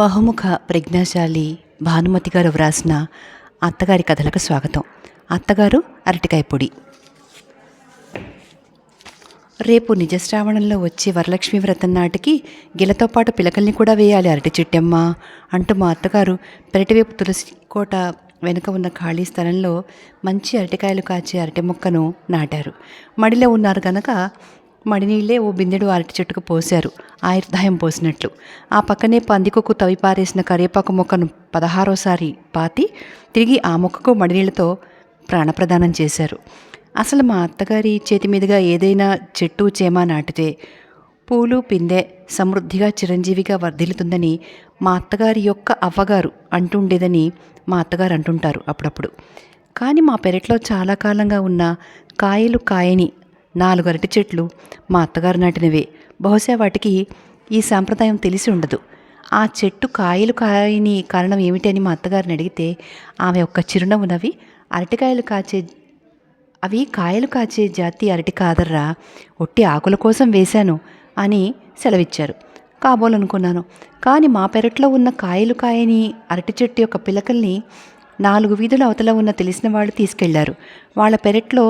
బహుముఖ ప్రజ్ఞాశాలి భానుమతి గారు వ్రాసిన అత్తగారి కథలకు స్వాగతం. అత్తగారు అరటికాయ పొడి. రేపు నిజశ్రావణంలో వచ్చే వరలక్ష్మి వ్రతం నాటికి గిలతో పాటు పిలకల్ని కూడా వేయాలి అరటి చెట్టమ్మ అంటూ మా అత్తగారు పెరటివైపు తులసి కోట వెనుక ఉన్న ఖాళీ స్థలంలో మంచి అరటికాయలు కాచే అరటి మొక్కను నాటారు. మడిలో ఉన్నారు కనుక మడినీళ్ళే ఓ బిందెడు అరటి చెట్టుకు పోశారు, ఆయుర్దాయం పోసినట్లు. ఆ పక్కనే పందికొక్కు తవి పారేసిన కరివేపాకు మొక్కను 16సారి పాతి తిరిగి ఆ మొక్కకు మడినీళ్లతో ప్రాణప్రదానం చేశారు. అసలు మా అత్తగారి చేతి మీదుగా ఏదైనా చెట్టు చేమ నాటితే పూలు పిందె సమృద్ధిగా చిరంజీవిగా వర్ధిల్లుతుందని మా అత్తగారి యొక్క అవ్వగారు అంటుండేదని మా అత్తగారు అంటుంటారు అప్పుడప్పుడు. కానీ మా పెరట్లో చాలా కాలంగా ఉన్న కాయలు కాయని 4 అరటి చెట్లు మా అత్తగారు నాటినవే. బహుశా వాటికి ఈ సాంప్రదాయం తెలిసి ఉండదు. ఆ చెట్టు కాయలు కాయని కారణం ఏమిటి అని మా అత్తగారిని అడిగితే ఆమె ఒక్క చిరునవ్వు నవ్వి, అవి కాయలు కాచే జాతి అరటి కాదర్రా, ఒట్టి ఆకుల కోసం వేశాను అని సెలవిచ్చారు. కాబోలనుకున్నాను. కానీ మా పెరట్లో ఉన్న కాయలు కాయని అరటి చెట్టు యొక్క పిలకల్ని 4 వీధుల అవతల ఉన్న తెలిసిన వాళ్ళు తీసుకెళ్లారు వాళ్ళ పెరట్లో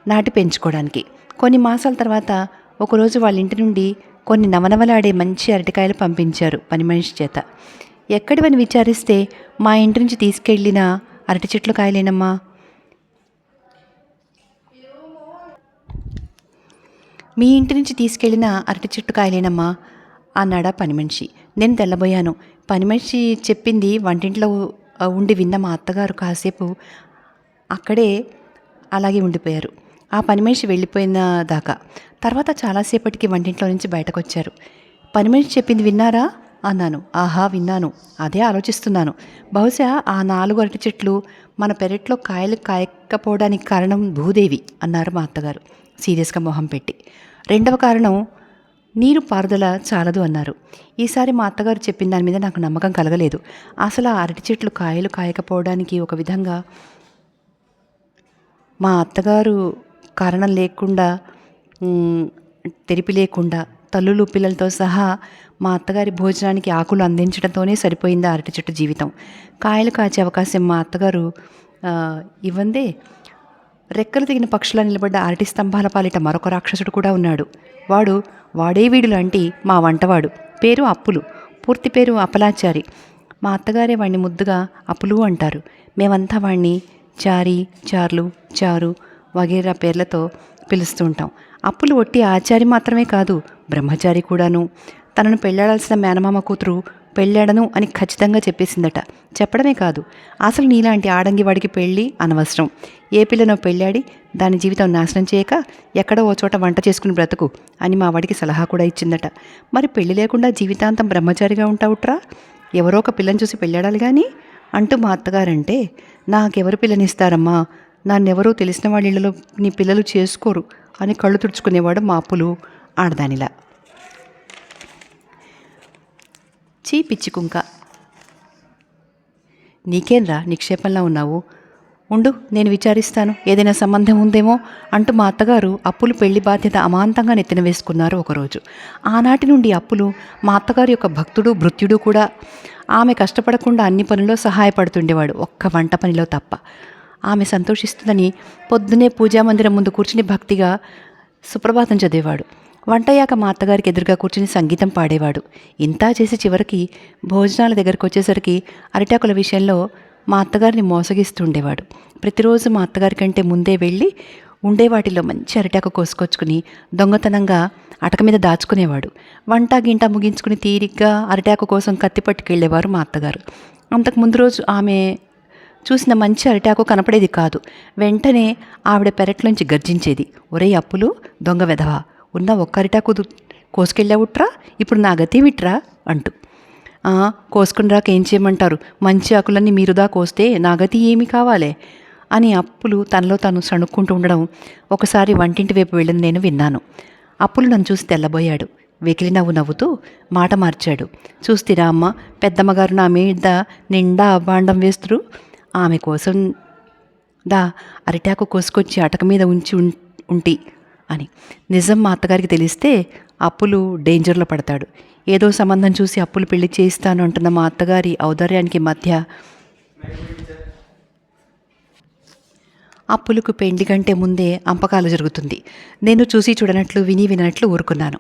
నాటి పెంచుకోవడానికి. కొన్ని మాసాల తర్వాత ఒకరోజు వాళ్ళ ఇంటి నుండి కొన్ని నవనవలాడే మంచి అరటికాయలు పంపించారు పని మనిషి చేత. ఎక్కడివని విచారిస్తే మా ఇంటి నుంచి తీసుకెళ్ళిన అరటి చెట్లు కాయలేనమ్మా. మీ ఇంటి నుంచి తీసుకెళ్ళిన అరటి చెట్టు కాయలేనమ్మా అన్నాడా పని మనిషి. నేను తెల్లబోయాను. పని మనిషి చెప్పింది వంటింట్లో ఉండి విన్న మా అత్తగారు కాసేపు అక్కడే అలాగే ఉండిపోయారు. ఆ పని మనిషి వెళ్ళిపోయిన దాకా. తర్వాత చాలాసేపటికి వంటింట్లో నుంచి బయటకు వచ్చారు. పని మనిషి చెప్పింది విన్నారా అన్నాను. ఆహా, విన్నాను. అదే ఆలోచిస్తున్నాను. బహుశా ఆ 4 అరటి చెట్లు మన పెరట్లో కాయలు కాయకపోవడానికి కారణం భూదేవి అన్నారు మా అత్తగారు సీరియస్గా మొహం పెట్టి. రెండవ కారణం నీరు పారుదల చాలదు అన్నారు. ఈసారి మా అత్తగారు చెప్పిన దాని మీద నాకు నమ్మకం కలగలేదు. అసలు ఆ అరటి చెట్లు కాయలు కాయకపోవడానికి ఒక విధంగా మా అత్తగారు కారణం లేకుండా, తెరిపి లేకుండా తల్లులు పిల్లలతో సహా మా అత్తగారి భోజనానికి ఆకులు అందించడంతోనే సరిపోయింది అరటి చెట్టు జీవితం. కాయలు కాచే అవకాశం మా అత్తగారు ఇవ్వందే. రెక్కలు తెగిన పక్షులా నిలబడ్డ అరటి స్తంభాల పాలిట మరొక రాక్షసుడు కూడా ఉన్నాడు. వాడే వీడు లాంటి మా వంటవాడు. పేరు అప్పులు. పూర్తి పేరు అప్పలాచారి. మా అత్తగారే వాడిని ముద్దుగా అప్పులు అంటారు. మేమంతా వాడిని చారి, చార్లు, చారు వగేరా పేర్లతో పిలుస్తూ ఉంటాం. అప్పులు ఒట్టి ఆచారి మాత్రమే కాదు, బ్రహ్మచారి కూడాను. తనను పెళ్ళాడాల్సిన మేనమామ కూతురు పెళ్ళాడను అని ఖచ్చితంగా చెప్పేసిందట. చెప్పడమే కాదు, అసలు నీలాంటి ఆడంగి వాడికి పెళ్ళి అనవసరం. ఏ పిల్లనో పెళ్ళాడి దాని జీవితం నాశనం చేయక ఎక్కడో ఓ చోట వంట చేసుకుని బ్రతుకు అని మా వాడికి సలహా కూడా ఇచ్చిందట. మరి పెళ్లి లేకుండా జీవితాంతం బ్రహ్మచారిగా ఉంటావుట్రా, ఎవరో ఒక పిల్లని చూసి పెళ్ళాడాలి కానీ అంటూ మా అత్తగారంటే, నాకెవరు పిల్లనిస్తారమ్మా, నన్నెవరో తెలిసిన వాళ్ళ ఇళ్ళలో నీ పిల్లలు చేసుకోరు అని కళ్ళు తుడుచుకునేవాడు మా అప్పులు ఆడదానిలా. చీ పిచ్చి కుంక, నీకేంరా నిక్షేపంలా ఉన్నావు, ఉండు నేను విచారిస్తాను, ఏదైనా సంబంధం ఉందేమో అంటూ మా అత్తగారు అప్పులు పెళ్లి బాధ్యత అమాంతంగా నెత్తిన వేసుకున్నారు ఒకరోజు. ఆనాటి నుండి అప్పులు మా అత్తగారి యొక్క భక్తుడు భృత్యుడు కూడా. ఆమె కష్టపడకుండా అన్ని పనుల్లో సహాయపడుతుండేవాడు, ఒక్క వంట పనిలో తప్ప. ఆమె సంతోషిస్తుందని పొద్దునే పూజామందిరం ముందు కూర్చుని భక్తిగా సుప్రభాతం చదివేవాడు. వంటయ్యాక మా అత్తగారికి ఎదురుగా కూర్చుని సంగీతం పాడేవాడు. ఇంతా చేసి చివరికి భోజనాల దగ్గరకు వచ్చేసరికి అరిటాకుల విషయంలో మా అత్తగారిని మోసగిస్తుండేవాడు. ప్రతిరోజు మా అత్తగారి కంటే ముందే వెళ్ళి ఉండేవాటిలో మంచి అరిటాకు కోసుకొచ్చుకుని దొంగతనంగా అటక మీద దాచుకునేవాడు. వంట గింట ముగించుకుని తీరిగ్గా అరిటాకు కోసం కత్తి పట్టుకెళ్ళేవారు మా అత్తగారు. అంతకు ముందు రోజు ఆమె చూసిన మంచి అరిటాకు కనపడేది కాదు. వెంటనే ఆవిడ పెరట్లోంచి గర్జించేది, ఒరే అప్పులు దొంగ వెధవా, ఉన్న ఒక్క అరిటాకు కోసుకెళ్ళావుట్రా, ఇప్పుడు నా గతి విట్రా అంటూ. కోసుకుని రాక ఏం చేయమంటారు, మంచి ఆకులన్నీ మీరుదా కోస్తే నా గతి ఏమి కావాలే అని అప్పులు తనలో తాను సణుక్కుంటూ ఉండడం ఒకసారి వంటింటి వైపు వెళ్ళిన నేను విన్నాను. అప్పులు నన్ను చూసి తెల్లబోయాడు. వెకిలి నవ్వు నవ్వుతూ మాట మార్చాడు. చూస్తీరా అమ్మ, పెద్దమ్మగారు నా మీద నిండా అవ్వాండం వేస్తురు. ఆమె కోసం అరిటాకు కోసుకొచ్చి అటక మీద ఉంటి అని. నిజం మా అత్తగారికి తెలిస్తే అప్పులు డేంజర్లో పడతాడు. ఏదో సంబంధం చూసి అప్పులు పెళ్లి చేయిస్తాను అంటున్న మా అత్తగారి ఔదార్యానికి మధ్య అప్పులకు పెండ్లి కంటే ముందే అంపకాలు జరుగుతుంది. నేను చూసి చూడనట్లు విని వినట్లు ఊరుకున్నాను.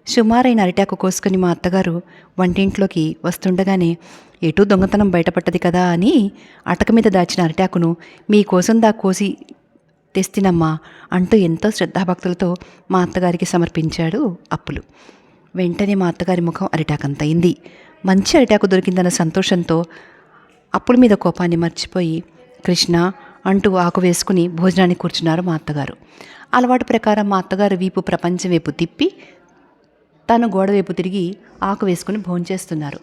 సుమారైన అరిటాకు కోసుకుని మా అత్తగారు వంటింట్లోకి వస్తుండగానే ఎటూ దొంగతనం బయటపడ్డది కదా అని అటక మీద దాచిన అరిటాకును మీకోసం కోసి తెస్తినమ్మా అంటూ ఎంతో శ్రద్ధాభక్తులతో మా అత్తగారికి సమర్పించాడు అప్పులు. వెంటనే మా అత్తగారి ముఖం అరిటాకంతయింది. మంచి అరిటాకు దొరికిందన్న సంతోషంతో అప్పుల మీద కోపాన్ని మర్చిపోయి కృష్ణ అంటూ ఆకు వేసుకుని భోజనానికి కూర్చున్నారు మా అత్తగారు. అలవాటు ప్రకారం మా అత్తగారు వీపు ప్రపంచం వైపు తిప్పి తను గోడ వైపు తిరిగి ఆకు వేసుకుని భోంచేస్తున్నారు.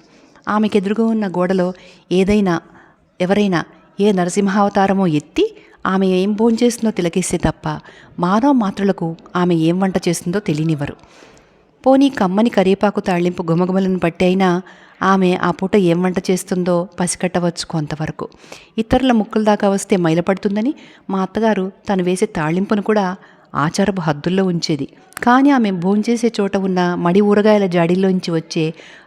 ఆమెకు ఎదురుగా ఉన్న గోడలో ఎవరైనా ఏ నరసింహావతారమో ఎత్తి ఆమె ఏం భోంచేస్తుందో తిలకిస్తే తప్ప మానవ మాత్రులకు ఆమె ఏం వంట చేస్తుందో తెలియనివ్వరు. పోనీ కమ్మని కరివేపాకు తాళింపు గుమగుమలను బట్టి అయినా ఆమె ఆ పూట ఏం వంట చేస్తుందో పసికట్టవచ్చు కొంతవరకు. ఇతరుల ముక్కల దాకా వస్తే మైలపడుతుందని మా అత్తగారు తను వేసే తాళింపును కూడా ఆచారపు హద్దుల్లో ఉంచేది. కానీ ఆమె భోంచేసే చోట ఉన్న మడి ఊరగాయల జాడీల్లోంచి వచ్చే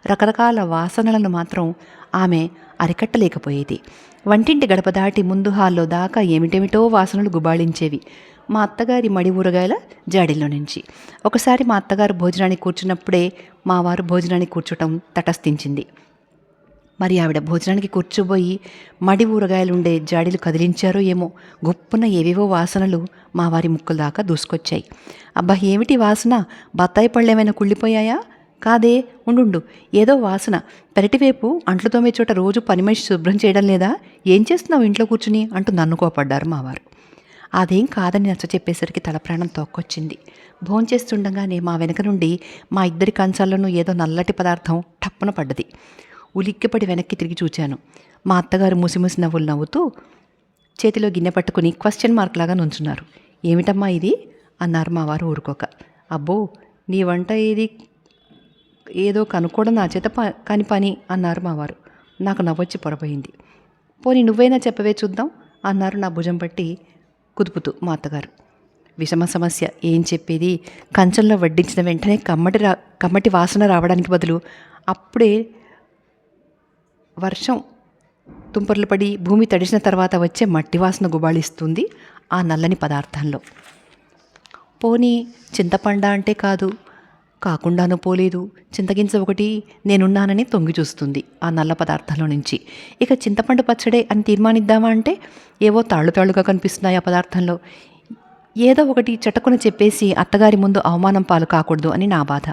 రకరకాల వాసనలను మాత్రం ఆమె అరికట్టలేకపోయేది. వంటింటి గడప దాటి ముందు హాల్లో దాకా ఏమిటేమిటో వాసనలు గుబాళించేవి మా అత్తగారి మడి ఊరగాయల జాడీల్లో నుంచి. ఒకసారి మా అత్తగారు భోజనానికి కూర్చున్నప్పుడే మా వారు భోజనానికి కూర్చోటం తటస్థించింది. మరి ఆవిడ భోజనానికి కూర్చోబోయి మడి ఊరగాయలుండే జాడీలు కదిలించారో ఏమో గొప్పన ఏవేవో వాసనలు మా వారి ముక్కుల దాకా దూసుకొచ్చాయి. అబ్బా ఏమిటి వాసన? బత్తాయి పళ్ళు ఏమైనా కుళ్ళిపోయాయా? కాదే, ఉండు, ఏదో వాసన. పెరటివైపు అంట్లు తోమే చోట రోజు పని మనిషి శుభ్రం చేయడం లేదా? ఏం చేస్తున్నావు ఇంట్లో కూర్చుని అంటూ నన్ను కోపడ్డారు మావారు. అదేం కాదని నచ్చ చెప్పేసరికి తలప్రాణం తోక్కొచ్చింది. భోంచేస్తుండగానే మా వెనక నుండి మా ఇద్దరి కంచాల్లోనూ ఏదో నల్లటి పదార్థం టప్పున పడ్డది. ఉలిక్కిపడి వెనక్కి తిరిగి చూచాను. మా అత్తగారు ముసిముసి నవ్వులు నవ్వుతూ చేతిలో గిన్నె పట్టుకుని క్వశ్చన్ మార్క్ లాగా నుంచున్నారు. ఏమిటమ్మా ఇది అన్నారు మా వారు ఊరుకోక. అబ్బో, నీ వంట ఏదో కనుక్కోవడం నా చేత కాని పని అన్నారు మా వారు. నాకు నవ్వొచ్చి పొరపోయింది. పోనీ నువ్వైనా చెప్పవే చూద్దాం అన్నారు నా భుజం పట్టి కుదుపుతూ మా అత్తగారు. విషమ సమస్య ఏం చెప్పేది? కంచంలో వడ్డించిన వెంటనే కమ్మటి వాసన రావడానికి బదులు అప్పుడే వర్షం తుంపర్లు పడి భూమి తడిసిన తర్వాత వచ్చే మట్టి వాసన గుబాళిస్తుంది ఆ నల్లని పదార్థంలో. పోనీ చింతపండ అంటే కాకుండానూ పోలేదు. చింతగింజ ఒకటి నేనున్నానని తొంగి చూస్తుంది ఆ నల్ల పదార్థంలో నుంచి. ఇక చింతపండు పచ్చడే అని తీర్మానిద్దామా అంటే ఏవో తాళ్ళుగా కనిపిస్తున్నాయి ఆ పదార్థంలో. ఏదో ఒకటి చటకున చెప్పేసి అత్తగారి ముందు అవమానం పాలు కాకూడదు అని నా బాధ.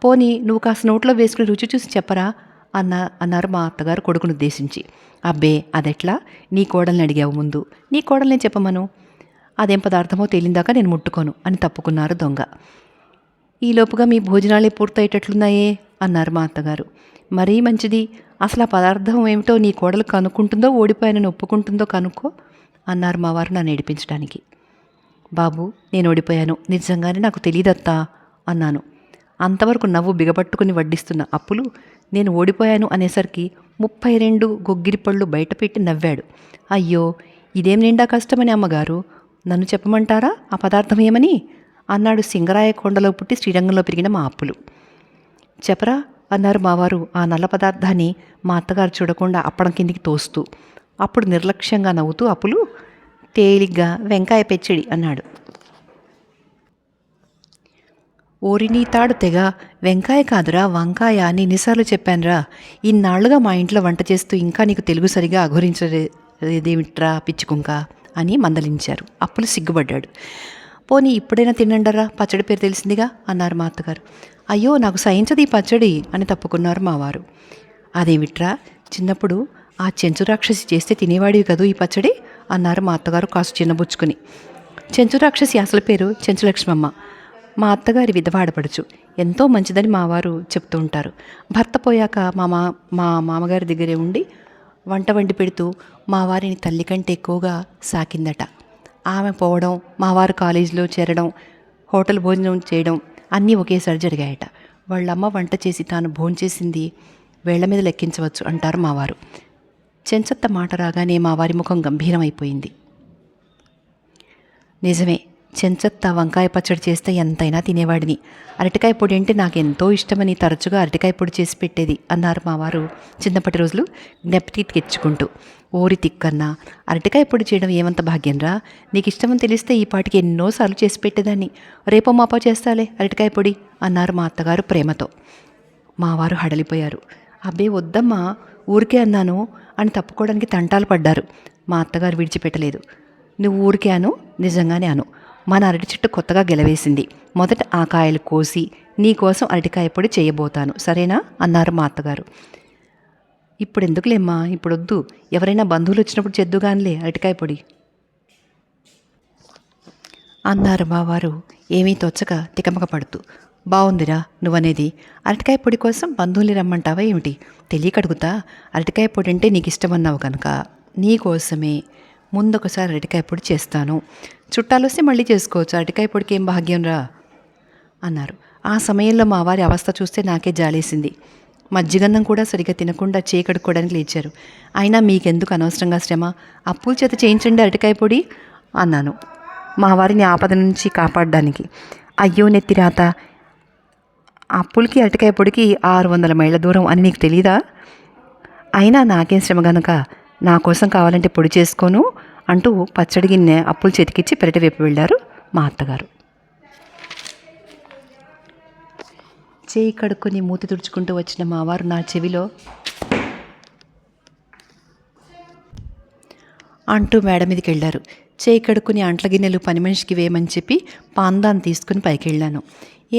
పోనీ నువ్వు కాస్త నోట్లో వేసుకుని రుచి చూసి చెప్పరా అన్నారు మా అత్తగారు కొడుకును ఉద్దేశించి. అబ్బే, అదెట్లా? నీ కోడల్ని అడిగావు ముందు, నీ కోడల్ని చెప్పమను. అదేం పదార్థమో తేలిందాకా నేను ముట్టుకోను అని తప్పుకున్నారు దొంగ. ఈలోపుగా మీ భోజనాలే పూర్తయ్యేటట్లున్నాయే అన్నారు మా అత్తగారు. మరీ మంచిది. అసలు ఆ పదార్థం ఏమిటో నీ కోడలు కనుక్కుంటుందో ఓడిపోయానని ఒప్పుకుంటుందో కనుక్కో అన్నారు మా వారు నన్ను ఏడిపించడానికి. బాబు, నేను ఓడిపోయాను, నిజంగానే నాకు తెలియదత్తా అన్నాను. అంతవరకు నవ్వు బిగపట్టుకుని వడ్డిస్తున్న అప్పులు నేను ఓడిపోయాను అనేసరికి 32 గొగ్గిరి పళ్ళు బయటపెట్టి నవ్వాడు. అయ్యో, ఇదేం నిండా కష్టమని అమ్మగారు, నన్ను చెప్పమంటారా ఆ పదార్థం ఏమని అన్నాడు సింగరాయ కొండలో పుట్టి శ్రీరంగంలో పెరిగిన మా అప్పులు. చెప్పరా అన్నారు మావారు ఆ నల్ల పదార్థాన్ని మా అత్తగారు చూడకుండా అప్పడం కిందికి తోస్తూ. అప్పుడు నిర్లక్ష్యంగా నవ్వుతూ అప్పులు తేలిగ్గా వెంకాయ పెచ్చడి అన్నాడు. ఓరినీ తాడు తెగ, వెంకాయ కాదురా వంకాయ అని ఎన్నిసార్లు చెప్పానురా. ఇన్నాళ్లుగా మా ఇంట్లో వంట చేస్తూ ఇంకా నీకు తెలుగు సరిగా అఘోరించదేమిట్రా పిచ్చుకుంక అని మందలించారు. అప్పులు సిగ్గుపడ్డాడు. పోనీ ఇప్పుడైనా తినండరా, పచ్చడి పేరు తెలిసిందిగా అన్నారు మా అత్తగారు. అయ్యో, నాకు సహించదు ఈ పచ్చడి అని తప్పుకున్నారు మా వారు. అదేమిట్రా, చిన్నప్పుడు ఆ చెంచు రాక్షసి చేస్తే తినేవాడివి కదూ ఈ పచ్చడి అన్నారు మా అత్తగారు కాసు చిన్నబుచ్చుకుని. చెంచు రాక్షసి అసలు పేరు చెంచులక్ష్మమ్మ. మా అత్తగారి విధవాడపడుచు. ఎంతో మంచిదని మా వారు చెప్తూ ఉంటారు. భర్త పోయాక మా మామగారి దగ్గరే ఉండి వంట వండి పెడుతూ మా వారిని తల్లి కంటే ఎక్కువగా సాకిందట. ఆమె పోవడం, మా వారు కాలేజీలో చేరడం, హోటల్ భోజనం చేయడం అన్నీ ఒకేసారి జరిగాయట. వాళ్ళమ్మ వంట చేసి తాను భోంచేసింది వేళ్ల మీద లెక్కించవచ్చు అంటారు మావారు. చెంచత్త మాట రాగానే మా వారి ముఖం గంభీరమైపోయింది. నిజమే, చెంచత్త వంకాయ పచ్చడి చేస్తే ఎంతైనా తినేవాడిని. అరటికాయ పొడి అంటే నాకెంతో ఇష్టమని తరచుగా అరటికాయ పొడి చేసి పెట్టేది అన్నారు మా వారు చిన్నప్పటి రోజులు జ్ఞప్తికి తెచ్చుకుంటూ. ఓరి తిక్కన్నా, అరటికాయ పొడి చేయడం ఏమంత భాగ్యంరా! నీకు ఇష్టమని తెలిస్తే ఈ పాటికి ఎన్నోసార్లు చేసి పెట్టేదాన్ని. రేపో మాపో చేస్తాలే అరటికాయ పొడి అన్నారు మా అత్తగారు ప్రేమతో. మా వారు హడలిపోయారు. అబ్బే వద్దమ్మా, ఊరికే అన్నాను అని తప్పుకోవడానికి తంటాలు పడ్డారు. మా అత్తగారు విడిచిపెట్టలేదు. నువ్వు ఊరికే అను, నిజంగానే అను. మన అరటి చెట్టు కొత్తగా గెలవేసింది. మొదట ఆ కాయలు కోసి నీకోసం అరటికాయ పొడి చేయబోతాను, సరేనా అన్నారు మా అత్తగారు. ఇప్పుడు ఎందుకులేమ్మా, ఇప్పుడొద్దు. ఎవరైనా బంధువులు వచ్చినప్పుడు చేద్దుగానిలే అరటికాయ పొడి అన్నారు మా వారు ఏమీ తోచక తికమక పడుతూ. బాగుందిరా నువ్వనేది. అరటికాయ పొడి కోసం బంధువుల్ని రమ్మంటావా ఏమిటి? తెలియకడుగుతా. అరటికాయ పొడి అంటే నీకు ఇష్టమన్నావు కనుక నీకోసమే ముందొకసారి అరటికాయ పొడి చేస్తాను. చుట్టాలు వస్తే మళ్ళీ చేసుకోవచ్చు. అరటికాయ పొడికి ఏం భాగ్యం రా అన్నారు. ఆ సమయంలో మా వారి అవస్థ చూస్తే నాకే జాలేసింది. మజ్జిగన్నం కూడా సరిగ్గా తినకుండా కడుక్కోవడానికి లేచారు. అయినా మీకెందుకు అనవసరంగా శ్రమ, అప్పుల చేత చేయించండి అరటికాయ పొడి అన్నాను మా వారిని ఆపద నుంచి కాపాడడానికి. అయ్యో నెత్తిరాత, అప్పులకి అరటికాయ పొడికి 600 మైళ్ళ దూరం అని నీకు తెలీదా? అయినా నాకేం శ్రమ గనక నా కోసం కావాలంటే పొడి చేసుకోను అంటూ పచ్చడి గిన్నె అప్పులు చేతికిచ్చి పెరటి వైపు వెళ్ళారు మా అత్తగారు. చేయి కడుక్కొని మూతి తుడుచుకుంటూ వచ్చిన మా వారు నా చెవిలో అంటూ మేడ మీదకి వెళ్ళారు. చేయి కడుక్కుని అంట్ల గిన్నెలు పని మనిషికి వేయమని చెప్పి పాందాన్ని తీసుకుని పైకి వెళ్ళాను.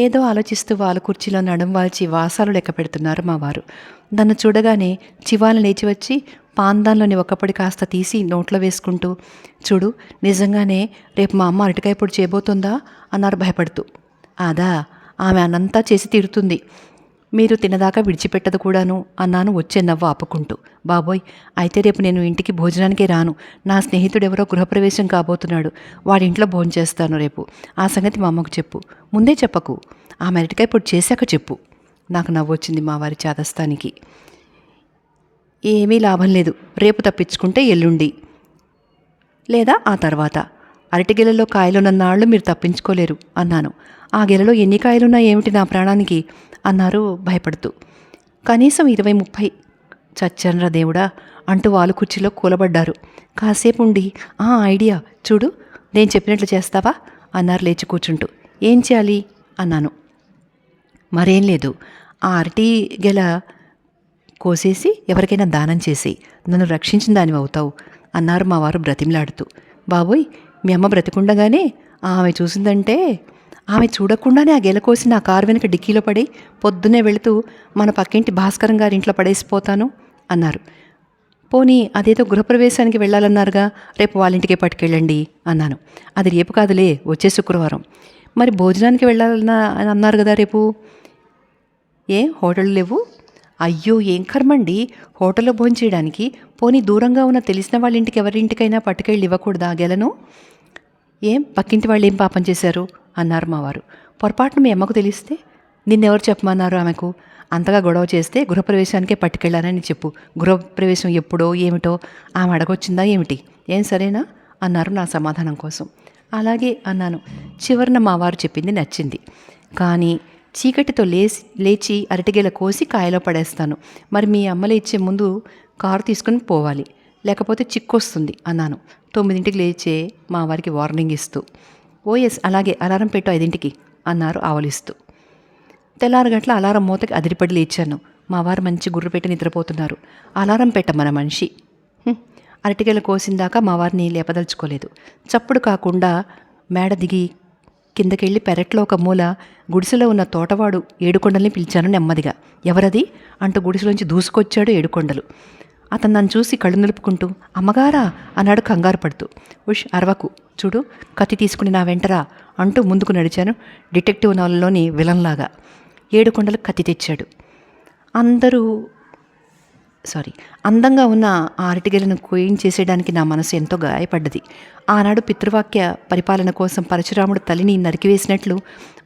ఏదో ఆలోచిస్తూ వాళ్ళ కుర్చీలో నడుం వాల్చి వాసాలు లెక్క పెడుతున్నారు మా వారు. నన్ను చూడగానే చివాలను లేచి వచ్చి పాందాన్లోని ఒక్కపడి కాస్త తీసి నోట్లో వేసుకుంటూ, చూడు నిజంగానే రేపు మా అమ్మ అరటికాయ పొడి చేయబోతుందా అన్నారు భయపడుతూ. అదా, ఆమె అనంతా చేసి తీరుతుంది, మీరు తినదాకా విడిచిపెట్టదు కూడాను అన్నాను వచ్చే నవ్వు ఆపుకుంటూ. బాబోయ్, అయితే రేపు నేను ఇంటికి భోజనానికే రాను. నా స్నేహితుడెవరో గృహప్రవేశం కాబోతున్నాడు. వాడింట్లో భోంచేస్తాను రేపు. ఆ సంగతి మా అమ్మకు చెప్పు. ముందే చెప్పకు, ఆమె అరటికాయ పొడి చేశాక చెప్పు. నాకు నవ్వొచ్చింది మా వారి చాదస్తానికి. ఏమీ లాభం లేదు, రేపు తప్పించుకుంటే ఎల్లుండి లేదా ఆ తర్వాత. అరటిగెలలో కాయలున్నన్నాళ్ళు మీరు తప్పించుకోలేరు అన్నాను. ఆ గెలలో ఎన్ని కాయలున్నా ఏమిటి నా ప్రాణానికి అన్నారు భయపడుతూ. కనీసం 20-30. చచ్చన్రా దేవుడా అంటూ వాళ్ళు కుర్చీలో కూలబడ్డారు. కాసేపు ఉండి, ఐడియా చూడు, నేను చెప్పినట్లు చేస్తావా అన్నారు లేచి కూర్చుంటూ. ఏం చేయాలి అన్నాను. మరేం లేదు, ఆ అరటి గెల కోసేసి ఎవరికైనా దానం చేసి నన్ను రక్షించిన దానివి అవుతావు అన్నారు మా వారు బ్రతిమలాడుతూ. బాబోయ్, మీ అమ్మ బ్రతికుండగానే ఆమె చూసిందంటే, ఆమె చూడకుండానే ఆ గెల కోసి నా కారు వెనుక డిక్కీలో పడి పొద్దున్నే వెళుతూ మన పక్కింటి భాస్కరం గారి ఇంట్లో పడేసిపోతాను అన్నారు. పోనీ అదేదో గృహప్రవేశానికి వెళ్ళాలన్నారుగా, రేపు వాళ్ళ ఇంటికే పట్టుకెళ్ళండి అన్నాను. అది రేపు కాదులే, వచ్చే శుక్రవారం. మరి భోజనానికి వెళ్ళాలన్నా అని అన్నారు కదా రేపు. ఏ హోటళ్ళు లేవు? అయ్యో ఏం కర్మండి, హోటల్లో భోజనం చేయడానికి. పోనీ దూరంగా ఉన్న తెలిసిన వాళ్ళ ఇంటికి ఎవరింటికైనా పట్టుకెళ్ళి ఇవ్వకూడదా ఆ గెలను? ఏం పక్కింటి వాళ్ళు ఏం పాపం చేశారు అన్నారు మా వారు. పొరపాటున మీ అమ్మకు తెలిస్తే? నిన్నెవరు చెప్పమన్నారు ఆమెకు? అంతగా గొడవ చేస్తే గృహప్రవేశానికే పట్టుకెళ్ళానని చెప్పు. గృహప్రవేశం ఎప్పుడో ఏమిటో ఆమె అడగొచ్చిందా ఏమిటి? ఏం సరేనా అన్నారు నా సమాధానం కోసం. అలాగే అన్నాను. చివరిన మా వారు చెప్పింది నచ్చింది. కానీ చీకటితో లేచి అరటిగెల కోసి కాయలో పడేస్తాను. మరి మీ అమ్మ లేచే ముందు కారు తీసుకుని పోవాలి, లేకపోతే చిక్కొస్తుంది అన్నాను 9ంటికి లేచే మా వారికి వార్నింగ్ ఇస్తూ. ఓఎస్ అలాగే, అలారం పెట్టు 5ంటికి అన్నారు ఆవలిస్తూ. తెల్లారు గంటల అలారం మూతకి అదిరిపడి లేచాను. మా వారు మంచి గుర్రు పెట్టి నిద్రపోతున్నారు. అలారం పెట్టమన్న మనిషి. అరటిగెల కోసిందాకా మా వారిని లేపదలుచుకోలేదు. చప్పుడు కాకుండా మేడ దిగి కిందకెళ్ళి పెరట్లో ఒక మూల గుడిసెలో ఉన్న తోటవాడు ఏడుకొండల్ని పిలిచాను నెమ్మదిగా. ఎవరది అంటూ గుడిసెలోంచి దూసుకొచ్చాడు ఏడుకొండలు. అతను నన్ను చూసి కళ్ళు నిలుపుకుంటూ, అమ్మగారా అన్నాడు కంగారు పడుతూ. ఉష్ అరవకు, చూడు కత్తి తీసుకుని నా వెంటరా అంటూ ముందుకు నడిచాను డిటెక్టివ్ నవలలోని విలన్లాగా. ఏడుకొండలు కత్తి తెచ్చాడు. అందంగా ఉన్న ఆ అరటిగెలను కోయించేసేయడానికి నా మనసు ఎంతో గాయపడ్డది. ఆనాడు పితృవాక్య పరిపాలన కోసం పరశురాముడు తల్లిని నరికివేసినట్లు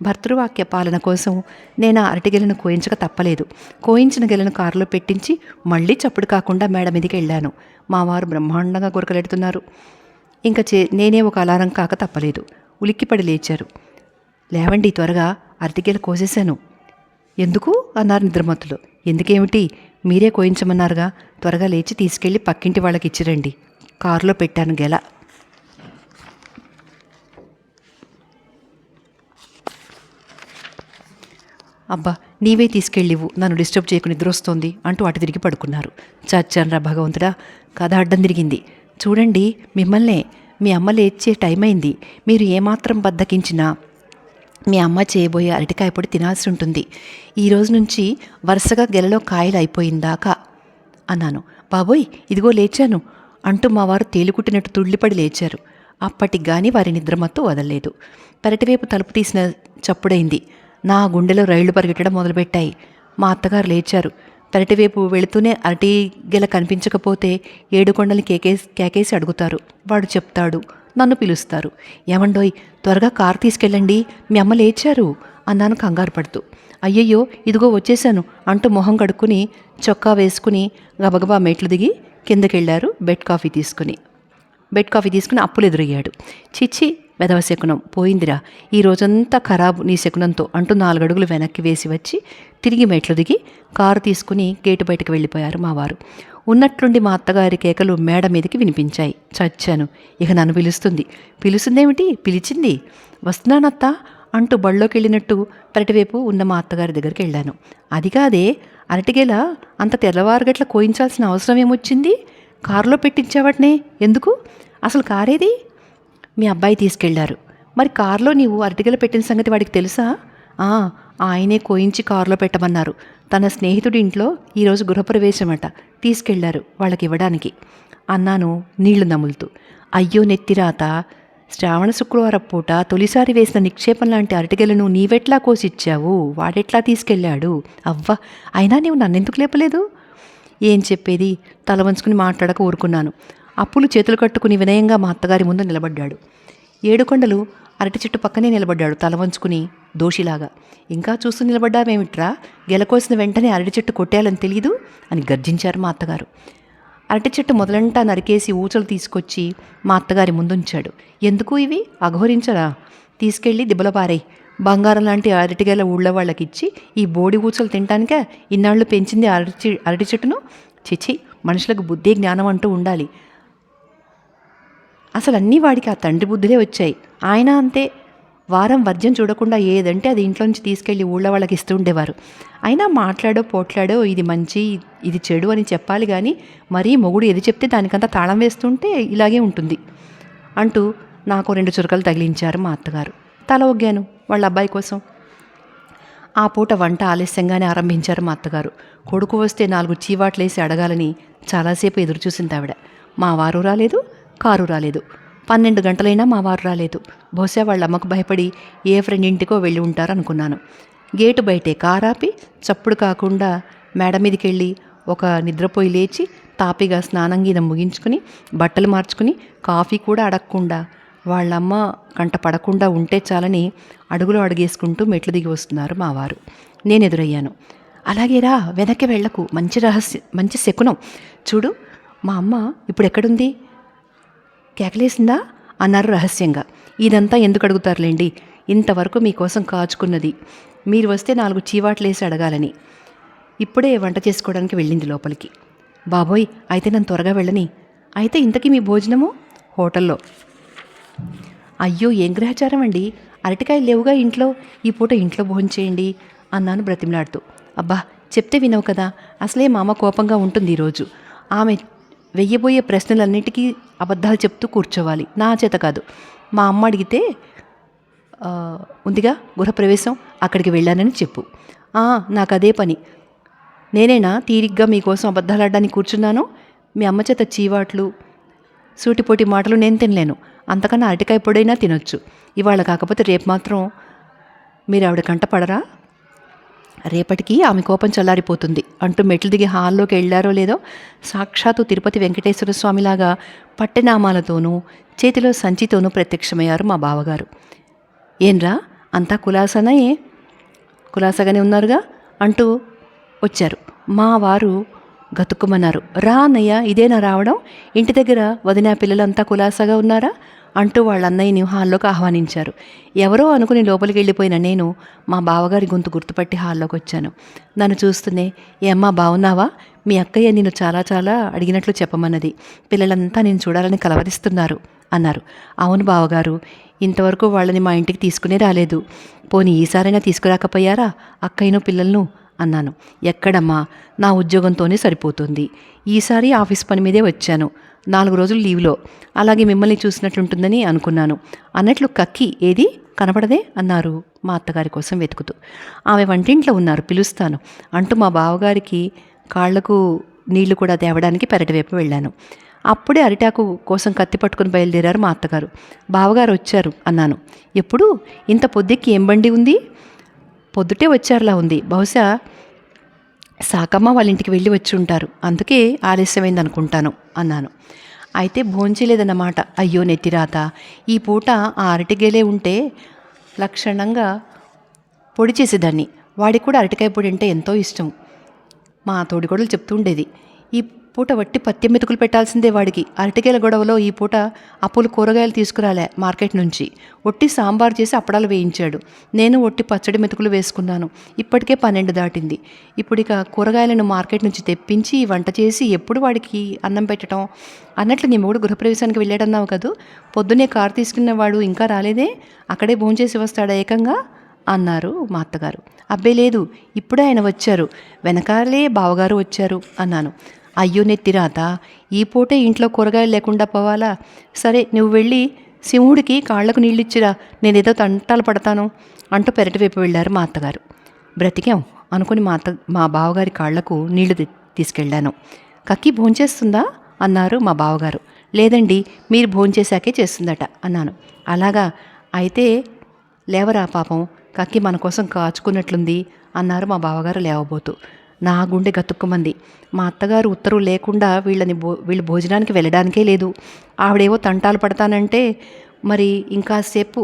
భర్తృవాక్య పాలన కోసం నేను ఆ అరటిగెలను కోయించక తప్పలేదు. కోయించిన గెలను కారులో పెట్టించి మళ్ళీ చప్పుడు కాకుండా మేడ మీదకి వెళ్ళాను. మా వారు బ్రహ్మాండంగా గురకలెడుతున్నారు. ఇంకా నేనే ఒక అలారం కాక తప్పలేదు. ఉలిక్కిపడి లేచారు. లేవండి త్వరగా, అరటికేలు కోసేశాను. ఎందుకు అన్నారు నిద్రమత్తులు. ఎందుకేమిటి, మీరే కోయించమన్నారుగా, త్వరగా లేచి తీసుకెళ్ళి పక్కింటి వాళ్ళకి ఇచ్చిరండి. కారులో పెట్టాను గెల. అబ్బా, నీవే తీసుకెళ్ళివు, నన్ను డిస్టర్బ్ చేయకు, నిద్ర వస్తోంది అంటూ అటు తిరిగి పడుకున్నారు. చచ్చాన్రా భగవంతుడా, కథ అడ్డం తిరిగింది. చూడండి, మిమ్మల్నే మీ అమ్మ లేచే టైం అయింది. మీరు ఏమాత్రం బద్దకించినా మీ అమ్మ చేయబోయే అరటికాయ పొడి తినాల్సి ఉంటుంది. ఈ రోజు నుంచి వరుసగా గెలలో కాయలు అయిపోయిందాకా అన్నాను. బాబోయ్, ఇదిగో లేచాను అంటూ మా వారు తేలికుట్టినట్టు తుళ్ళిపడి లేచారు. అప్పటికి గాని వారి నిద్రమత్తు వదలలేదు. పెరటివైపు తలుపు తీసిన చప్పుడైంది. నా గుండెలో రైళ్లు పరిగెట్టడం మొదలుపెట్టాయి. మా అత్తగారు లేచారు. పెరటివైపు వెళుతూనే అరటి గెల కనిపించకపోతే ఏడుకొండల్ని కేకేసి అడుగుతారు. వాడు చెప్తాడు, నన్ను పిలుస్తారు. ఏమండోయ్, త్వరగా కారు తీసుకెళ్ళండి, మీ అమ్మ లేచారు అన్నాను కంగారు పడుతూ. అయ్యయ్యో, ఇదిగో వచ్చేశాను అంటూ మొహం కడుక్కుని చొక్కా వేసుకుని గబగబా మెట్లు దిగి కిందకెళ్ళారు. బెడ్ కాఫీ తీసుకుని అప్పులు ఎదురయ్యాడు. చిచ్చి, వెధవ శకునం పోయిందిరా, ఈ రోజంతా ఖరాబు నీ శకునంతో అంటూ 4 అడుగులు వెనక్కి వేసి వచ్చి తిరిగి మెట్లు దిగి కారు తీసుకుని గేటు బయటకు వెళ్ళిపోయారు మా వారు. ఉన్నట్లుండి మా అత్తగారి కేకలు మేడ మీదకి వినిపించాయి. చచ్చాను, ఇక నన్ను పిలుస్తుందేమిటి, పిలిచింది. వస్తున్నానత్తా అంటూ బళ్ళోకి వెళ్ళినట్టు పెరటివైపు ఉన్న మా అత్తగారి దగ్గరికి వెళ్ళాను. అది కాదే, అరటిగేల అంత తెల్లవారుగట్ల కోయించాల్సిన అవసరం ఏమొచ్చింది? కారులో పెట్టించావటనే, ఎందుకు? అసలు కారేది? మీ అబ్బాయి తీసుకెళ్లారు. మరి కారులో నీవు అరటిగెల పెట్టిన సంగతి వాడికి తెలుసా? ఆయనే కోయించి కారులో పెట్టమన్నారు. తన స్నేహితుడి ఇంట్లో ఈరోజు గృహప్రవేశమట, తీసుకెళ్లారు వాళ్ళకి ఇవ్వడానికి అన్నాను నీళ్లు నములుతూ. అయ్యో నెత్తిరాత, శ్రావణ శుక్రవారం పూట తొలిసారి వేసిన నిక్షేపం లాంటి అరటిగెలను నీవెట్లా కోసిచ్చావు, వాడెట్లా తీసుకెళ్ళాడు? అవ్వ, అయినా నీవు నన్నెందుకు లేపలేదు? ఏం చెప్పేది, తల వంచుకుని మాట్లాడక ఊరుకున్నాను. అప్పులు చేతులు కట్టుకుని వినయంగా మా అత్తగారి ముందు నిలబడ్డాడు. ఏడుకొండలు అరటి చెట్టు పక్కనే నిలబడ్డాడు తల వంచుకుని దోషిలాగా. ఇంకా చూస్తూ నిలబడ్డావేమిట్రా, గెలకోసిన వెంటనే అరటి చెట్టు కొట్టేయాలని తెలీదు అని గర్జించారు మా అత్తగారు. అరటి చెట్టు మొదలంటా నరికేసి ఊచలు తీసుకొచ్చి మా అత్తగారి ముందుంచాడు. ఎందుకు ఇవి, అఘోరించరా, తీసుకెళ్ళి దిబ్బలపారేయ్. బంగారం లాంటి అరటిగేల ఊళ్ళో వాళ్ళకిచ్చి ఈ బోడి ఊచలు తినటానికే ఇన్నాళ్ళు పెంచింది అరటి చెట్టును. చిచి, మనుషులకు బుద్ధి జ్ఞానం అంటూ ఉండాలి. అసలు అన్నీ వాడికి ఆ తండ్రి బుద్ధులే వచ్చాయి. ఆయన అంతే, వారం వర్జ్యం చూడకుండా ఏదంటే అది ఇంట్లోంచి తీసుకెళ్ళి ఊళ్ళో వాళ్ళకి ఇస్తూ ఉండేవారు. అయినా మాట్లాడో పోట్లాడో ఇది మంచి ఇది చెడు అని చెప్పాలి కానీ మరీ మొగుడు ఏది చెప్తే దానికంతా తాళం వేస్తుంటే ఇలాగే ఉంటుంది అంటూ నాకు 2 చురకలు తగిలించారు మా అత్తగారు. తల ఒగ్గాను వాళ్ళ అబ్బాయి కోసం. ఆ పూట వంట ఆలస్యంగానే ఆరంభించారు మా అత్తగారు. కొడుకు వస్తే 4 చీవాట్లేసి అడగాలని చాలాసేపు ఎదురుచూసింది ఆవిడ. మా వారు రాలేదు, కారు రాలేదు. 12 గంటలైనా మా వారు రాలేదు. బహుశా వాళ్ళ అమ్మకు భయపడి ఏ ఫ్రెండ్ ఇంటికో వెళ్ళి ఉంటారనుకున్నాను. గేటు బయటే కారాపి చప్పుడు కాకుండా మేడ మీదకి వెళ్ళి ఒక నిద్రపోయి లేచి తాపిగా స్నానం గీనం ముగించుకుని బట్టలు మార్చుకుని కాఫీ కూడా అడగకుండా వాళ్ళమ్మ కంట పడకుండా ఉంటే చాలని అడుగులో అడుగేసుకుంటూ మెట్లు దిగి వస్తున్నారు మా వారు. నేను ఎదురయ్యాను. అలాగేరా, వెనక్కి వెళ్ళకు, మంచి శకునం. చూడు, మా అమ్మ ఇప్పుడు ఎక్కడుంది, కేకలేసిందా అన్నారు రహస్యంగా. ఇదంతా ఎందుకు అడుగుతారులేండి, ఇంతవరకు మీకోసం కాచుకున్నది. మీరు వస్తే 4 చీవాట్లేసి అడగాలని. ఇప్పుడే వంట చేసుకోవడానికి వెళ్ళింది లోపలికి. బాబోయ్, అయితే నన్ను త్వరగా వెళ్ళని. అయితే ఇంతకీ మీ భోజనము? హోటల్లో. అయ్యో, ఏం గ్రహచారం అండి, అరటికాయలు లేవుగా ఇంట్లో, ఈ పూట ఇంట్లో భోజనం చేయండి అన్నాను బ్రతిమలాడుతూ. అబ్బా, చెప్తే వినవు కదా, అసలే మా అమ్మ కోపంగా ఉంటుంది ఈరోజు. ఆమె వెయ్యబోయే ప్రశ్నలన్నిటికీ అబద్ధాలు చెప్తూ కూర్చోవాలి, నా చేత కాదు. మా అమ్మ అడిగితే ఉందిగా గృహప్రవేశం, అక్కడికి వెళ్ళానని చెప్పు. నాకు అదే పని. నేనేనా తీరిగ్గా మీకోసం అబద్ధాలు ఆడడానికి కూర్చున్నాను? మీ అమ్మ చేత చీవాట్లు సూటిపోటి మాటలు నేను తినలేను. అంతకన్నా అరటికాయ పొడైనా తినొచ్చు. ఇవాళ కాకపోతే రేపు మాత్రం మీరు ఆవిడ కంట పడరా? రేపటికి ఆమె కోపం చల్లారిపోతుంది అంటూ మెట్లు దిగి హాల్లోకి వెళ్ళారో లేదో సాక్షాత్తు తిరుపతి వెంకటేశ్వర స్వామిలాగా పట్టెనామాలతోనూ చేతిలో సంచితోనూ ప్రత్యక్షమయ్యారు మా బావగారు. ఏంరా, అంతా కులాసాగానే ఉన్నారుగా అంటూ వచ్చారు. మా వారు గతుక్కుమన్నారు. రా అన్నయ్య, ఇదేనా రావడం? ఇంటి దగ్గర వదినా పిల్లలంతా కులాసాగా ఉన్నారా అంటూ వాళ్ళ అన్నయ్యని హాల్లోకి ఆహ్వానించారు. ఎవరో అనుకుని లోపలికి వెళ్ళిపోయిన నేను మా బావగారి గొంతు గుర్తుపట్టి హాల్లోకి వచ్చాను. నన్ను చూస్తూనే, ఏ అమ్మా బావున్నావా? మీ అక్కయ్య నిన్ను చాలా చాలా అడిగినట్లు చెప్పమన్నది. పిల్లలంతా నేను చూడాలని కలవరిస్తున్నారు అన్నారు. అవును బావగారు, ఇంతవరకు వాళ్ళని మా ఇంటికి తీసుకునే రాలేదు. పోనీ ఈసారైనా తీసుకురాకపోయారా అక్కయ్యను పిల్లలను అన్నాను. ఎక్కడమ్మా, నా ఉద్యోగంతోనే సరిపోతుంది. ఈసారి ఆఫీస్ పని మీదే వచ్చాను, 4 రోజులు లీవ్లో. అలాగే మిమ్మల్ని చూసినట్లుంటుందని అనుకున్నాను. అన్నట్లు కక్కి ఏది కనపడదే అన్నారు మా అత్తగారి కోసం వెతుకుతూ. ఆమె వంటింట్లో ఉన్నారు, పిలుస్తాను అంటూ మా బావగారికి కాళ్లకు నీళ్లు కూడా తేవడానికి పెరటి వైపు వెళ్ళాను. అప్పుడే అరిటాకు కోసం కత్తి పట్టుకుని బయలుదేరారు మా అత్తగారు. బావగారు వచ్చారు అన్నాను. ఎప్పుడు ఇంత పొద్దుకి ఏం బండి ఉంది? పొద్దుటే వచ్చారులా ఉంది. బహుశా సాకమ్మ వాళ్ళ ఇంటికి వెళ్ళి వచ్చి ఉంటారు, అందుకే ఆలస్యమైంది అనుకుంటాను అన్నాను. అయితే భోంచేలేదన్నమాట. అయ్యో నెత్తిరాత, ఈ పూట ఆ అరటిగేలే ఉంటే లక్షణంగా పొడి చేసేదాన్ని. వాడికి కూడా అరటికాయ పొడి అంటే ఎంతో ఇష్టం. మా తోడికోడలు చెప్తూ ఉండేది, ఈ పూట వట్టి పత్యం మెతుకులు పెట్టాల్సిందే వాడికి. అరటికాయల గొడవలో ఈ పూట అప్పులు కూరగాయలు తీసుకురాలే మార్కెట్ నుంచి. ఒట్టి సాంబార్ చేసి అప్పడాలు వేయించాడు. నేను ఒట్టి పచ్చడి మెతుకులు వేసుకున్నాను. ఇప్పటికే 12 దాటింది. ఇప్పుడు ఇక కూరగాయలను మార్కెట్ నుంచి తెప్పించి వంట చేసి ఎప్పుడు వాడికి అన్నం పెట్టడం? అన్నట్లు నీ మొగుడు గృహప్రవేశానికి వెళ్ళాడన్నావు కదూ, పొద్దునే కారు తీసుకున్నవాడు ఇంకా రాలేదే? అక్కడే భోంచేసి వస్తాడా ఏకంగా అన్నారు మా అత్తగారు. అబ్బే లేదు, ఇప్పుడే ఆయన వచ్చారు, వెనకాలే బావగారు వచ్చారు అన్నాను. అయ్యో నెత్తిరాత, ఈ పూటే ఇంట్లో కూరగాయలు లేకుండా పోవాలా? సరే నువ్వు వెళ్ళి సింహుడికి కాళ్లకు నీళ్ళిచ్చిరా, నేనేదో తంటాలు పడతాను అంటూ పెరటి వైపు వెళ్ళారు మా అత్తగారు. బ్రతికాం అనుకుని మా బావగారి కాళ్లకు నీళ్లు తీసుకెళ్ళాను. కక్కి భోంచేస్తుందా అన్నారు మా బావగారు. లేదండి, మీరు భోంచేశాకే చేస్తుందట అన్నాను. అలాగా, అయితే లేవరా పాపం, కక్కి మన కోసం కాచుకున్నట్లుంది అన్నారు మా బావగారు లేవబోతూ. నా గుండె గతుక్కుమంది. మా అత్తగారు ఉత్తర్వు లేకుండా వీళ్ళు భోజనానికి వెళ్ళడానికే లేదు. ఆవిడేవో తంటాలు పడతానంటే మరి ఇంకాసేపు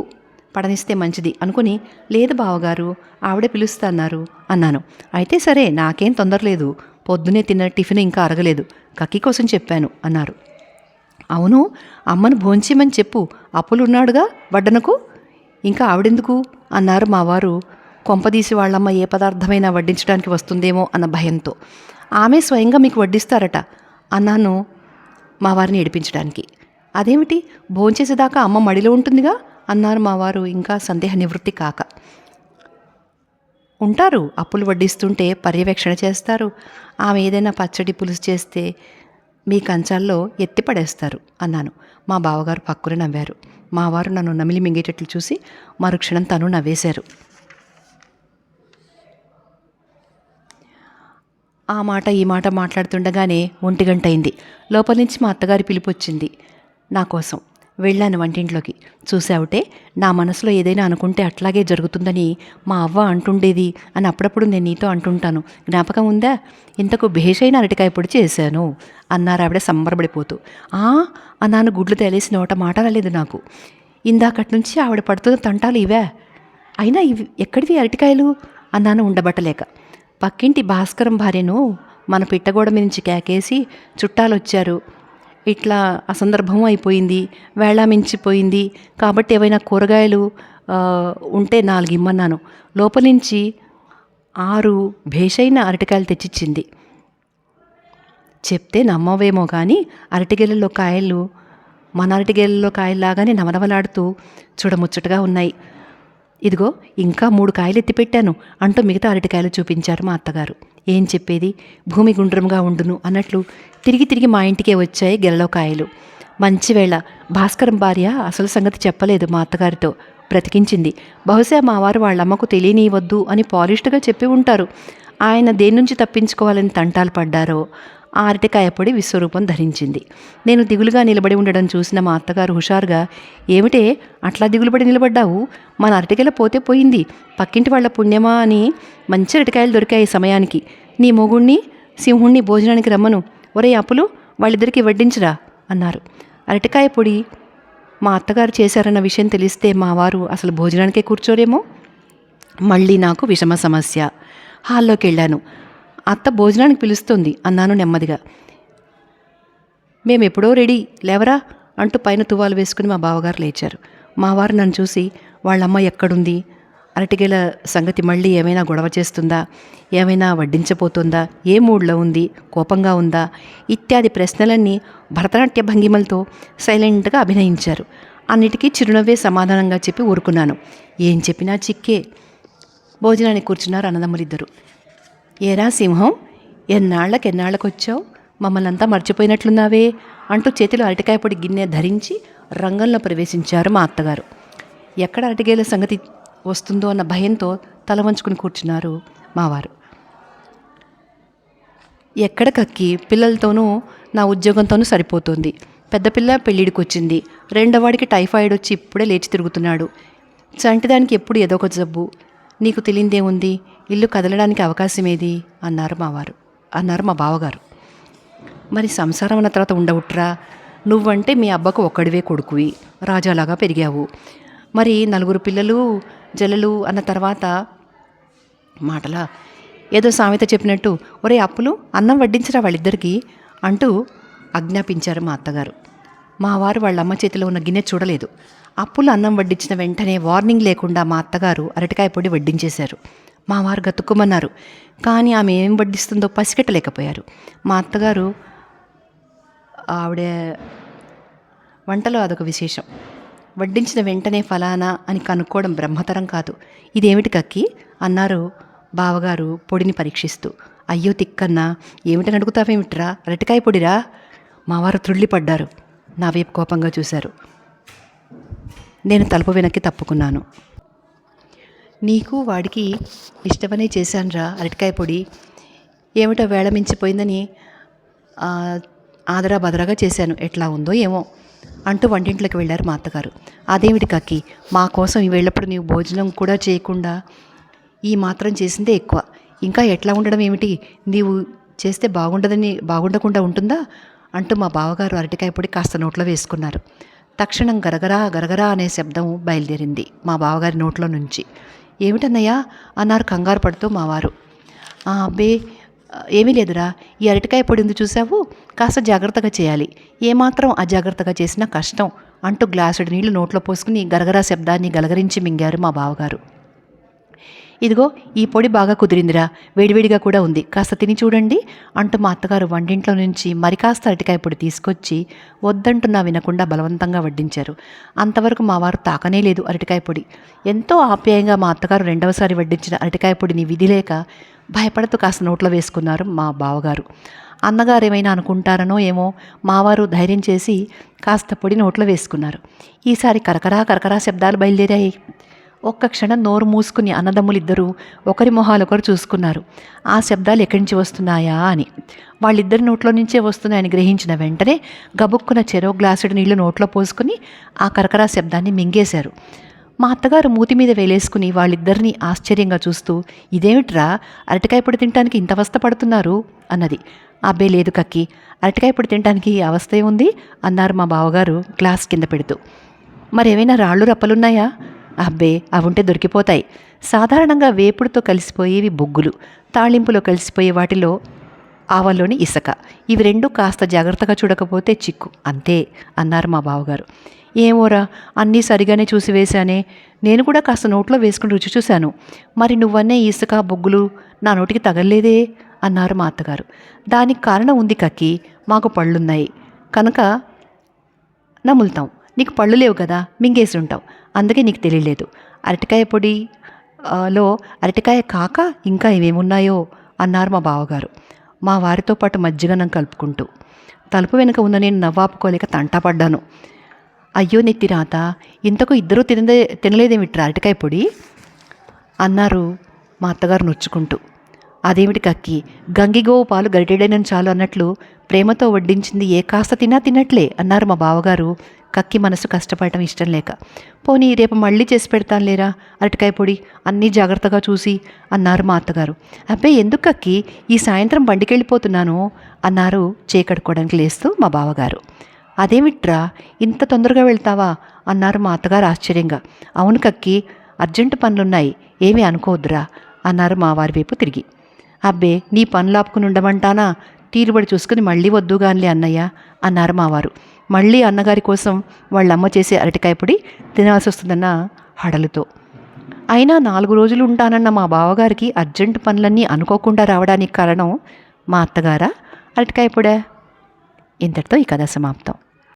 పడనిస్తే మంచిది అనుకుని, లేదు బావగారు, ఆవిడే పిలుస్తా అన్నారు అన్నాను. అయితే సరే, నాకేం తొందర లేదు, పొద్దునే తిన్న టిఫిన్ ఇంకా అరగలేదు, కక్కి కోసం చెప్పాను అన్నారు. అవును, అమ్మను భోంచేయమని చెప్పు, అప్పులున్నాడుగా వడ్డనకు, ఇంకా ఆవిడెందుకు అన్నారు మా వారు. కొంపదీసి వాళ్ళమ్మ ఏ పదార్థమైనా వడ్డించడానికి వస్తుందేమో అన్న భయంతో. ఆమె స్వయంగా మీకు వడ్డిస్తారట అన్నాను మా వారిని ఏడిపించడానికి. అదేమిటి, భోంచేసేదాకా అమ్మ మడిలో ఉంటుందిగా అన్నారు మా వారు ఇంకా సందేహ నివృత్తి కాక. ఉంటారు, అప్పులు వడ్డిస్తుంటే పర్యవేక్షణ చేస్తారు. ఆమె ఏదైనా పచ్చడి పులుసు చేస్తే మీ కంచాల్లో ఎత్తి పడేస్తారు అన్నాను. మా బావగారు పక్కున నవ్వారు. మా వారు నన్ను నమిలి మింగేటట్లు చూసి మరుక్షణం తను నవ్వేశారు. ఆ మాట ఈ మాట మాట్లాడుతుండగానే 1 గంట అయింది. లోపల నుంచి మా అత్తగారి పిలుపు వచ్చింది నా కోసం. వెళ్ళాను వంటింట్లోకి. చూసావుటే, నా మనసులో ఏదైనా అనుకుంటే అట్లాగే జరుగుతుందని మా అవ్వ అంటుండేది అని అప్పుడప్పుడు నేను నీతో అంటుంటాను, జ్ఞాపకం ఉందా? ఇంతకు భేషైన అరటికాయ పొడి చేశాను అన్నారు ఆవిడ సంబరపడిపోతూ. అన్నాను గుడ్లు తేలేసి నోట మాట రాలేదు నాకు. ఇందాకటి నుంచి ఆవిడ పడుతున్న తంటాలు ఇవే. అయినా ఇవి ఎక్కడివి అరటికాయలు అన్నాను ఉండబట్టలేక. పక్కింటి భాస్కరం భార్యను మన పిట్టగోడ మీద నుంచి కేకేసి చుట్టాలు వచ్చారు, ఇట్లా అసందర్భం అయిపోయింది, వేళ మించిపోయింది కాబట్టి ఏవైనా కూరగాయలు ఉంటే 4 ఇమ్మన్నాను. లోపల నుంచి 6 భేషైన అరటికాయలు తెచ్చిచ్చింది. చెప్తే నమ్మవేమో కానీ అరటిగెలలో కాయలు మన అరటిగెలలో కాయల్లాగానే నవనవలాడుతూ చూడముచ్చటగా ఉన్నాయి. ఇదిగో ఇంకా 3 కాయలు ఎత్తిపెట్టాను అంటూ మిగతా అరటికాయలు చూపించారు మా అత్తగారు. ఏం చెప్పేది, భూమి గుండ్రంగా ఉండును అన్నట్లు తిరిగి తిరిగి మా ఇంటికే వచ్చాయి గెలలో కాయలు. మంచివేళ భాస్కరం భార్య అసలు సంగతి చెప్పలేదు మా అత్తగారితో, బ్రతికించింది. బహుశా మా వారు వాళ్ళమ్మకు తెలియనివద్దు అని పాలిష్డ్గా చెప్పి ఉంటారు. ఆయన దేని నుంచి తప్పించుకోవాలని తంటాలు పడ్డారో ఆ అరటికాయ పొడి విశ్వరూపం ధరించింది. నేను దిగులుగా నిలబడి ఉండడం చూసిన మా అత్తగారు హుషారుగా, ఏమిటే అట్లా దిగులుపడి నిలబడ్డావు, మన అరటికాయలు పోతే పోయింది, పక్కింటి వాళ్ళ పుణ్యమా అని మంచి అరటికాయలు దొరికాయి సమయానికి. నీ మొగుణ్ణి సింహుణ్ణి భోజనానికి రమ్మను, ఒరే అప్పులు వాళ్ళిద్దరికి వడ్డించరా అన్నారు. అరటికాయ పొడి మా అత్తగారు చేశారన్న విషయం తెలిస్తే మా వారు అసలు భోజనానికే కూర్చోరేమో. మళ్ళీ నాకు విషమ సమస్య. హాల్లోకి వెళ్ళాను. అత్త భోజనానికి పిలుస్తుంది అన్నాను నెమ్మదిగా. మేమెప్పుడో రెడీ, లేవరా అంటూ పైన తువ్వాలు వేసుకుని మా బావగారు లేచారు. మా వారు నన్ను చూసి వాళ్ళమ్మ ఎక్కడుంది, అరటిగేల సంగతి మళ్ళీ ఏమైనా గొడవ చేస్తుందా, ఏమైనా వడ్డించబోతుందా, ఏ మూడ్లో ఉంది, కోపంగా ఉందా ఇత్యాది ప్రశ్నలన్నీ భరతనాట్య భంగిమలతో సైలెంట్గా అభినయించారు. అన్నిటికీ చిరునవ్వే సమాధానంగా చెప్పి ఊరుకున్నాను. ఏం చెప్పినా చిక్కే. భోజనానికి కూర్చున్నారు అన్నదమ్ములిద్దరు. ఏరా సింహం, ఎన్నాళ్ళకొచ్చావు, మమ్మల్ని అంతా మర్చిపోయినట్లున్నావే అంటూ చేతిలో అరటికాయ పొడి గిన్నె ధరించి రంగంలో ప్రవేశించారు మా అత్తగారు. ఎక్కడ అరటిగేల సంగతి వస్తుందో అన్న భయంతో తల వంచుకుని కూర్చున్నారు మావారు. ఎక్కడ కక్కి, పిల్లలతోనూ నా ఉద్యోగంతోనూ సరిపోతుంది. పెద్ద పిల్ల పెళ్ళిడికి వచ్చింది, రెండోవాడికి టైఫాయిడ్ వచ్చి ఇప్పుడే లేచి తిరుగుతున్నాడు. చంటిదానికి ఎప్పుడు ఏదో ఒక జబ్బు. నీకు తెలియదేముంది, ఇల్లు కదలడానికి అవకాశమేది అన్నారు మా బావగారు. మరి సంసారం అన్న తర్వాత ఉండవుట్రా, నువ్వంటే మీ అబ్బకు ఒక్కడివే కొడుకువి, రాజాలాగా పెరిగావు. మరి 4 పిల్లలు జల్లలు అన్న తర్వాత మాటలా ఏదో సామెత చెప్పినట్టు ఒరే అప్పులు అన్నం వడ్డించరా వాళ్ళిద్దరికీ అంటూ ఆజ్ఞాపించారు మా అత్తగారు. మా వారు వాళ్ళ అమ్మ చేతిలో ఉన్న గిన్నె చూడలేదు. అప్పులు అన్నం వడ్డించిన వెంటనే వార్నింగ్ లేకుండా మా అత్తగారు అరటికాయ పొడి వడ్డించేశారు. మా వారు గతుక్కుమన్నారు, కానీ ఆమె ఏం వడ్డిస్తుందో పసిగట్టలేకపోయారు. మా అత్తగారు ఆవిడ వంటలో అదొక విశేషం. వడ్డించిన వెంటనే ఫలానా అని కనుక్కోవడం బ్రహ్మతరం కాదు. ఇదేమిటి కక్కి అన్నారు బావగారు పొడిని పరీక్షిస్తూ. అయ్యో తిక్కన్నా, ఏమిటని అడుగుతావేమిట్రా, అరటికాయ పొడిరా. మావారు త్రుళ్ళిపడ్డారు. నా వైపు కోపంగా చూశారు. నేను తలుపు వెనక్కి తప్పుకున్నాను. నీకు వాడికి ఇష్టమనే చేశానురా అరటికాయ పొడి, ఏమిటో వేళ మించిపోయిందని ఆదరా బదరాగా చేశాను, ఎట్లా ఉందో ఏమో అంటూ వంటింట్లోకి వెళ్ళారు మా అత్తగారు. అదేమిటి కక్కి, మా కోసం ఈ వెళ్ళప్పుడు నీవు భోజనం కూడా చేయకుండా ఈ మాత్రం చేసిందే ఎక్కువ, ఇంకా ఎట్లా ఉండడం ఏమిటి, నీవు చేస్తే బాగుండకుండా ఉంటుందా అంటూ మా బావగారు అరటికాయ పొడి కాస్త నోట్లో వేసుకున్నారు. తక్షణం గరగరా గరగరా అనే శబ్దం బయలుదేరింది మా బావగారి నోట్లో నుంచి. ఏమిటన్నయ్యా అన్నారు కంగారు పడుతూ మావారు. అబ్బే ఏమీ లేదురా, ఈ అరటికాయ పొడి ఉంది చూసావు, కాస్త జాగ్రత్తగా చేయాలి, ఏమాత్రం అజాగ్రత్తగా చేసినా కష్టం అంటూ గ్లాసుడి నీళ్లు నోట్లో పోసుకుని గరగరా శబ్దాన్ని గలగరించి మింగారు మా బావగారు. ఇదిగో ఈ పొడి బాగా కుదిరిందిరా, వేడివేడిగా కూడా ఉంది, కాస్త తిని చూడండి అంటూ మా అత్తగారు వంటింట్లో నుంచి మరి కాస్త అరటికాయ పొడి తీసుకొచ్చి వద్దంటున్నా వినకుండా బలవంతంగా వడ్డించారు. అంతవరకు మా వారు తాకనే లేదు అరటికాయ పొడి. ఎంతో ఆప్యాయంగా మా అత్తగారు రెండవసారి వడ్డించిన అరటికాయ పొడిని విధిలేక భయపడుతూ కాస్త నోట్లో వేసుకున్నారు మా బావగారు. అన్నగారు ఏమైనా అనుకుంటారనో ఏమో మావారు ధైర్యం చేసి కాస్త పొడి నోట్లో వేసుకున్నారు. ఈసారి కరకరా శబ్దాలు బయలుదేరాయి. ఒక్క క్షణం నోరు మూసుకుని అన్నదమ్ములిద్దరూ ఒకరి మొహాలొకరు చూసుకున్నారు. ఆ శబ్దాలు ఎక్కడి నుంచి వస్తున్నాయా అని. వాళ్ళిద్దరి నోట్లో నుంచే వస్తున్నాయని గ్రహించిన వెంటనే గబుక్కున చెరో గ్లాసుడు నీళ్లు నోట్లో పోసుకుని ఆ కరకరా శబ్దాన్ని మింగేశారు. మా అత్తగారు మూతి మీద వేలేసుకుని వాళ్ళిద్దరినీ ఆశ్చర్యంగా చూస్తూ, ఇదేమిట్రా, అరటికాయ పొడి తినడానికి ఇంత అవస్థ పడుతున్నారు అన్నది. అబ్బే లేదు కక్కి, అరటికాయ పొడి తినడానికి అవస్థ ఏముంది అన్నారు మా బావగారు గ్లాస్ కింద పెడుతూ. మరేమైనా రాళ్ళు రప్పలున్నాయా? అబ్బే అవుంటే దొరికిపోతాయి. సాధారణంగా వేపుడుతో కలిసిపోయేవి బొగ్గులు, తాళింపులో కలిసిపోయే వాటిలో ఆవల్లోని ఇసక. ఇవి రెండు కాస్త జాగ్రత్తగా చూడకపోతే చిక్కు, అంతే అన్నారు మా బావగారు. ఏమోరా, అన్నీ సరిగానే చూసి వేశానే, నేను కూడా కాస్త నోట్లో వేసుకుని రుచి చూశాను, మరి నువ్వన్నే ఇసుక బొగ్గులు నా నోటికి తగల్లేదే అన్నారు మా అత్తగారు. దానికి కారణం ఉంది కక్కి, మాకు పళ్ళున్నాయి కనుక నములుతాం, నీకు పళ్ళు లేవు కదా, మింగేసి ఉంటావు, అందుకే నీకు తెలియలేదు. అరటికాయ పొడి లో అరటికాయ కాక ఇంకా ఏమేమున్నాయో అన్నారు మా బావగారు మా వారితో పాటు మజ్జిగనం కలుపుకుంటూ. తలుపు వెనుక ఉన్న నేను నవ్వాపుకోలేక తంటాపడ్డాను. అయ్యో నెత్తి రాత, ఇంతకు ఇద్దరూ తినలేదేమిట్రా అరటికాయ పొడి అన్నారు మా అత్తగారు నొచ్చుకుంటూ. అదేమిటి కక్కి, గంగిగోవు పాలు గరిటెడైనను చాలు అన్నట్లు ప్రేమతో వడ్డించింది ఏ కాస్త తినట్లే అన్నారు మా బావగారు కక్కి మనసు కష్టపడటం ఇష్టం లేక. పోనీ రేపు మళ్ళీ చేసి పెడతానులేరా అరటికాయ పొడి, అన్నీ జాగ్రత్తగా చూసి అన్నారు మా అత్తగారు. అబ్బాయి ఎందుకు కక్కి, ఈ సాయంత్రం బండికెళ్ళిపోతున్నాను అన్నారు చేకడుకోవడానికి లేస్తూ మా బావగారు. అదేమిట్రా ఇంత తొందరగా వెళ్తావా అన్నారు మా అత్తగారు ఆశ్చర్యంగా. అవును కక్కి, అర్జెంటు పనులున్నాయి, ఏమీ అనుకోవద్దురా అన్నారు మా వారి వైపు తిరిగి. అబ్బే నీ పనులు ఆపుకుని ఉండమంటానా, తీరుబడి చూసుకుని మళ్ళీ వద్దుగానిలే అన్నయ్య అన్నారు మావారు. మళ్ళీ అన్నగారి కోసం వాళ్ళ అమ్మ చేసే అరటికాయ పొడి తినాల్సి వస్తుందన్న హడలుతో. అయినా 4 రోజులు ఉంటానన్న మా బావగారికి అర్జెంటు పనులన్నీ అనుకోకుండా రావడానికి కారణం మా అత్తగారా, అరటికాయ పొడా? ఇంతటితో ఈ కథ సమాప్తం.